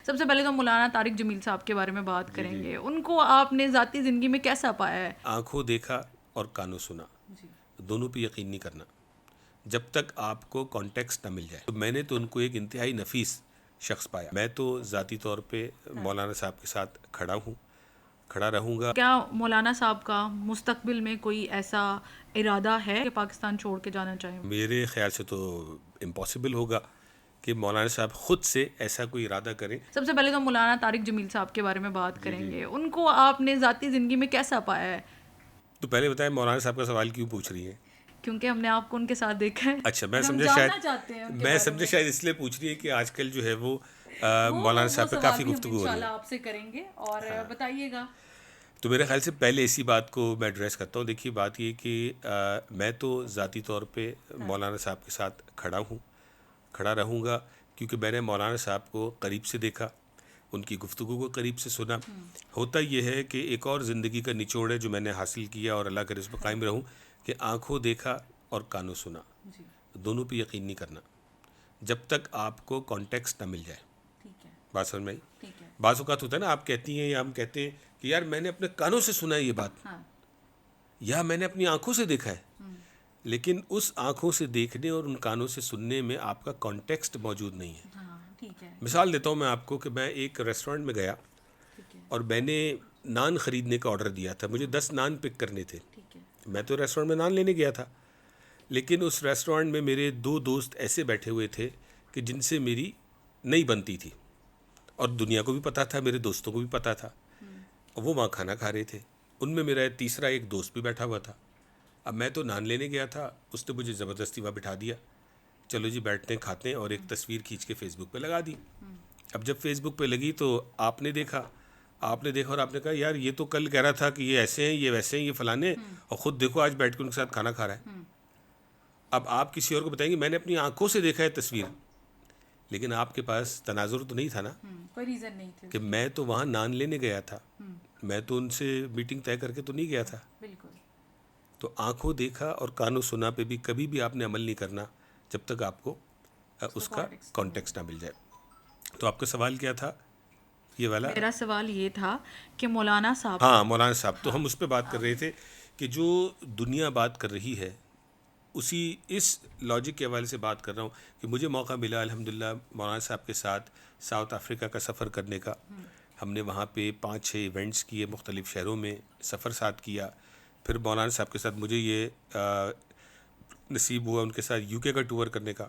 سب سے پہلے تو مولانا طارق جمیل صاحب کے بارے میں بات کریں گے. ان کو آپ نے ذاتی زندگی میں کیسا پایا ہے؟ آنکھوں دیکھا اور کانوں سنا، دونوں پہ یقین نہیں کرنا جب تک آپ کو کانٹیکسٹ نہ مل جائے. تو میں نے تو ان کو ایک انتہائی نفیس شخص پایا. میں تو ذاتی طور پہ مولانا صاحب کے ساتھ کھڑا ہوں، کھڑا رہوں گا. کیا مولانا صاحب کا مستقبل میں کوئی ایسا ارادہ ہے کہ پاکستان چھوڑ کے جانا چاہیں؟ میرے خیال سے تو امپاسبل ہوگا کہ مولانا صاحب خود سے ایسا کوئی ارادہ کریں. سب سے پہلے تو مولانا طارق جمیل صاحب کے بارے میں بات کریں گے. ان کو آپ نے ذاتی زندگی میں کیسا پایا ہے؟ تو پہلے بتائیں مولانا صاحب کا سوال کیوں پوچھ رہی ہیں؟ کیونکہ ہم نے آپ کو ان کے ساتھ دیکھا ہے. اچھا، میں سمجھا شاید اس لیے پوچھ رہی ہے کہ آج کل جو ہے وہ مولانا صاحب پہ کافی گفتگو ہو رہی ہے. آپ سے کریں گے اور بتائیے گا. تو میرے خیال سے پہلے اسی بات کو میں ایڈریس کرتا ہوں. دیکھیے بات یہ کہ میں تو ذاتی طور پہ مولانا صاحب کے ساتھ کھڑا ہوں، کھڑا رہوں گا، کیونکہ میں نے مولانا صاحب کو قریب سے دیکھا، ان کی گفتگو کو قریب سے سنا. ہوتا یہ ہے کہ ایک اور زندگی کا نچوڑ ہے جو میں نے حاصل کیا اور اللہ کرے اس پہ قائم رہوں کہ آنکھوں دیکھا اور کانوں سنا، دونوں پہ یقین نہیں کرنا جب تک آپ کو کانٹیکسٹ نہ مل جائے. بات سمجھ میں آئی؟ بعض اوقات ہوتا ہے نا، آپ کہتی ہیں یا ہم کہتے ہیں کہ یار میں نے اپنے کانوں سے سنا ہے یہ بات، یا میں نے اپنی آنکھوں سے دیکھا ہے، لیکن اس آنکھوں سے دیکھنے اور ان کانوں سے سننے میں آپ کا کانٹیکسٹ موجود نہیں ہے. مثال دیتا ہوں میں آپ کو کہ میں ایک ریسٹورینٹ میں گیا اور میں نے نان خریدنے کا آرڈر دیا تھا. مجھے 10 نان پک کرنے تھے. میں تو ریسٹورینٹ میں نان لینے گیا تھا، لیکن اس ریسٹورینٹ میں میرے 2 دوست ایسے بیٹھے ہوئے تھے کہ جن سے میری نہیں بنتی تھی، اور دنیا کو بھی پتہ تھا، میرے دوستوں کو بھی پتہ تھا. وہ وہاں کھانا کھا رہے تھے. ان میں میرا تیسرا ایک دوست بھی بیٹھا ہوا تھا. اب میں تو نان لینے گیا تھا، اس نے مجھے زبردستی وہاں بٹھا دیا. چلو جی بیٹھتے ہیں کھاتے ہیں، اور ایک تصویر کھینچ کے فیس بک پہ لگا دی. اب جب فیس بک پہ لگی تو آپ نے دیکھا اور آپ نے کہا یار یہ تو کل کہہ رہا تھا کہ یہ ایسے ہیں، یہ ویسے ہیں، یہ فلانے، اور خود دیکھو آج بیٹھ کے ان کے ساتھ کھانا کھا رہا ہے. اب آپ کسی اور کو بتائیں گے میں نے اپنی آنکھوں سے دیکھا ہے تصویر، لیکن آپ کے پاس تناظر تو نہیں تھا نا، کوئی ریزن نہیں تھا کہ میں تو وہاں نان لینے گیا تھا، میں تو ان سے میٹنگ طے کر کے تو نہیں گیا تھا. بالکل. تو آنکھوں دیکھا اور کانوں سنا پہ بھی کبھی بھی آپ نے عمل نہیں کرنا جب تک آپ کو اس کا کانٹیکسٹ نہ مل جائے. تو آپ کا سوال کیا تھا یہ والا؟ میرا سوال یہ تھا کہ مولانا صاحب، ہاں مولانا صاحب، تو ہم اس پہ بات کر رہے تھے کہ جو دنیا بات کر رہی ہے اسی اس لاجک کے حوالے سے بات کر رہا ہوں کہ مجھے موقع ملا الحمدللہ مولانا صاحب کے ساتھ ساؤتھ افریقہ کا سفر کرنے کا. ہم نے وہاں پہ 5-6 ایونٹس کیے، مختلف شہروں میں سفر ساتھ کیا. پھر مولانا صاحب کے ساتھ مجھے یہ نصیب ہوا ان کے ساتھ یو کے کا ٹور کرنے کا.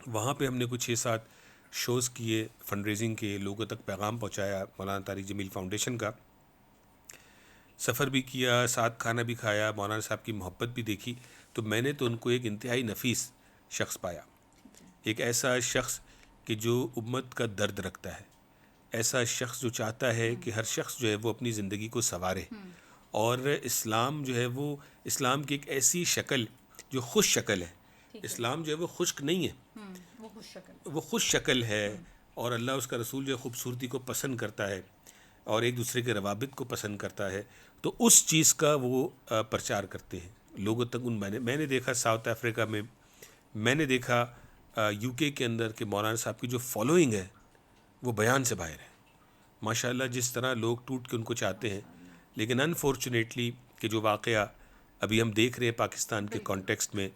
وہاں پہ ہم نے کچھ 6-7 شوز کیے، فنڈ ریزنگ کے، لوگوں تک پیغام پہنچایا مولانا طارق جمیل فاؤنڈیشن کا. سفر بھی کیا، ساتھ کھانا بھی کھایا، مولانا صاحب کی محبت بھی دیکھی. تو میں نے تو ان کو ایک انتہائی نفیس شخص پایا، ایک ایسا شخص کہ جو امت کا درد رکھتا ہے، ایسا شخص جو چاہتا ہے کہ ہر شخص جو ہے وہ اپنی زندگی کو سنوارے، اور اسلام جو ہے وہ اسلام کی ایک ایسی شکل جو خوش شکل ہے. اسلام جو ہے وہ خشک نہیں ہے، وہ خوش شکل ہے، اور اللہ اس کا رسول جو ہے خوبصورتی کو پسند کرتا ہے اور ایک دوسرے کے روابط کو پسند کرتا ہے. تو اس چیز کا وہ پرچار کرتے ہیں لوگوں تک. میں نے دیکھا ساؤتھ افریقہ میں، میں نے دیکھا یو کے اندر کہ مولانا صاحب کی جو فالوئنگ ہے وہ بیان سے باہر ہے. ماشاءاللہ جس طرح لوگ ٹوٹ کے ان کو چاہتے ہیں، لیکن انفارچونیٹلی کہ جو واقعہ ابھی ہم دیکھ رہے ہیں پاکستان کے کانٹیکسٹ میں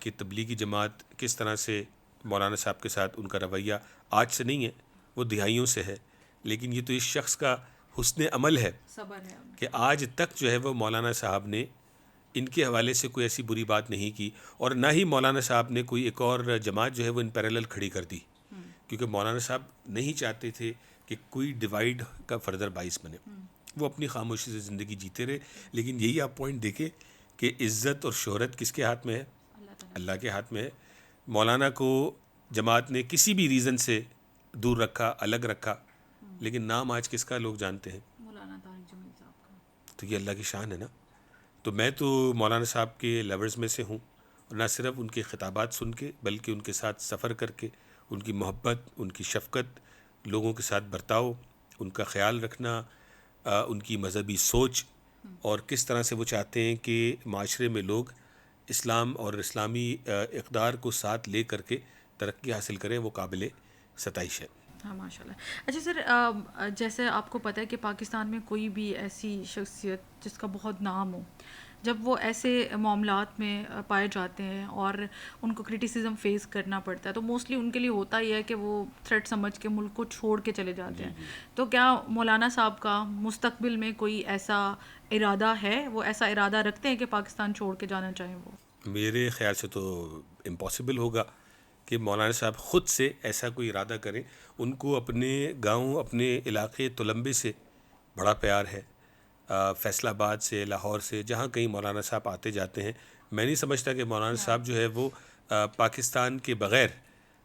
کہ تبلیغی جماعت کس طرح سے مولانا صاحب کے ساتھ ان کا رویہ آج سے نہیں ہے، وہ دہائیوں سے ہے. لیکن یہ تو اس شخص کا حسن عمل ہے کہ آج تک جو ہے وہ مولانا صاحب نے ان کے حوالے سے کوئی ایسی بری بات نہیں کی، اور نہ ہی مولانا صاحب نے کوئی ایک اور جماعت جو ہے وہ ان پیرالل کھڑی کر دی، کیونکہ مولانا صاحب نہیں چاہتے تھے کہ کوئی ڈیوائیڈ کا فردر باعث بنے. وہ اپنی خاموشی سے زندگی جیتے رہے. لیکن یہی آپ پوائنٹ دیکھیں کہ عزت اور شہرت کس کے ہاتھ میں ہے؟ اللہ کے ہاتھ میں ہے. مولانا کو جماعت نے کسی بھی ریزن سے دور رکھا، الگ رکھا، لیکن نام آج کس کا لوگ جانتے ہیں؟ مولانا طارق جمیل صاحب کا. تو یہ اللہ کی شان ہے نا. تو میں تو مولانا صاحب کے لورز میں سے ہوں، اور نہ صرف ان کے خطابات سن کے بلکہ ان کے ساتھ سفر کر کے ان کی محبت، ان کی شفقت، لوگوں کے ساتھ برتاؤ، ان کا خیال رکھنا، ان کی مذہبی سوچ، اور کس طرح سے وہ چاہتے ہیں کہ معاشرے میں لوگ اسلام اور اسلامی اقدار کو ساتھ لے کر کے ترقی حاصل کریں، وہ قابل ستائش ہے. ہاں ماشاء اللہ. اچھا سر، جیسے آپ کو پتہ ہے کہ پاکستان میں کوئی بھی ایسی شخصیت جس کا بہت نام ہو، جب وہ ایسے معاملات میں پائے جاتے ہیں اور ان کو کرٹیسزم فیس کرنا پڑتا ہے، تو موسٹلی ان کے لیے ہوتا ہی ہے کہ وہ تھریٹ سمجھ کے ملک کو چھوڑ کے چلے جاتے ہیں. تو کیا مولانا صاحب کا مستقبل میں کوئی ایسا ارادہ ہے، وہ ایسا ارادہ رکھتے ہیں کہ پاکستان چھوڑ کے جانا چاہیں وہ؟ میرے خیال سے تو امپاسبل ہوگا کہ مولانا صاحب خود سے ایسا کوئی ارادہ کریں. ان کو اپنے گاؤں، اپنے علاقے تلمبے سے بڑا پیار ہے، فیصل آباد سے، لاہور سے، جہاں کہیں مولانا صاحب آتے جاتے ہیں. میں نہیں سمجھتا کہ مولانا صاحب جو ہے وہ پاکستان کے بغیر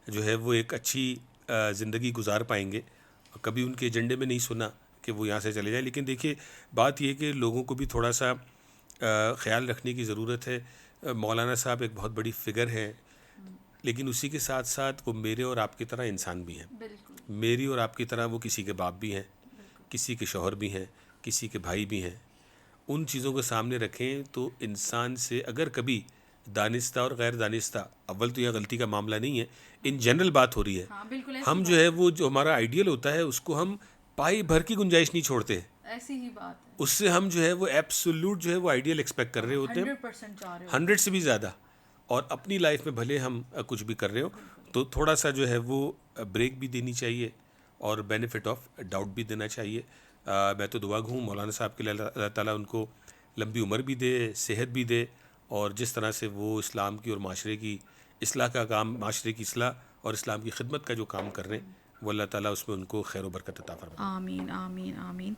جو ہے وہ ایک اچھی زندگی گزار پائیں گے. کبھی ان کے ایجنڈے میں نہیں سنا کہ وہ یہاں سے چلے جائیں. لیکن دیکھیے بات یہ کہ لوگوں کو بھی تھوڑا سا خیال رکھنے کی ضرورت ہے. مولانا صاحب ایک بہت بڑی فگر ہیں، لیکن اسی کے ساتھ ساتھ وہ میرے اور آپ کی طرح انسان بھی ہیں. بالکل. میری اور آپ کی طرح وہ کسی کے باپ بھی ہیں، کسی کے شوہر بھی ہیں، کسی کے بھائی بھی ہیں. ان چیزوں کو سامنے رکھیں تو انسان سے اگر کبھی دانستہ اور غیر دانستہ، اول تو یہ غلطی کا معاملہ نہیں ہے، ان جنرل بات ہو رہی ہے. ہاں بالکل ایسی ہم جو ہے وہ جو ہمارا آئیڈیل ہوتا ہے اس کو ہم پائی بھر کی گنجائش نہیں چھوڑتے. ایسی ہی بات ہے. اس سے ہم جو ہے وہ ایبسولوٹ جو ہے وہ آئیڈیل ایکسپیکٹ کر رہے ہوتے ہیں، 100% چاہ رہے ہو. 100 سے بھی زیادہ. اور اپنی لائف میں بھلے ہم کچھ بھی کر رہے ہو تو تھوڑا سا جو ہے وہ بریک بھی دینی چاہیے اور بینیفٹ آف ڈاؤٹ بھی دینا چاہیے. میں تو دعا گوں مولانا صاحب کے لیے اللہ تعالیٰ ان کو لمبی عمر بھی دے، صحت بھی دے، اور جس طرح سے وہ اسلام کی اور معاشرے کی اصلاح کا کام، معاشرے کی اصلاح اور اسلام کی خدمت کا جو کام کر رہے ہیں، وہ اللہ تعالیٰ اس میں ان کو خیر و برکت عطا فرمائے. آمین آمین آمین.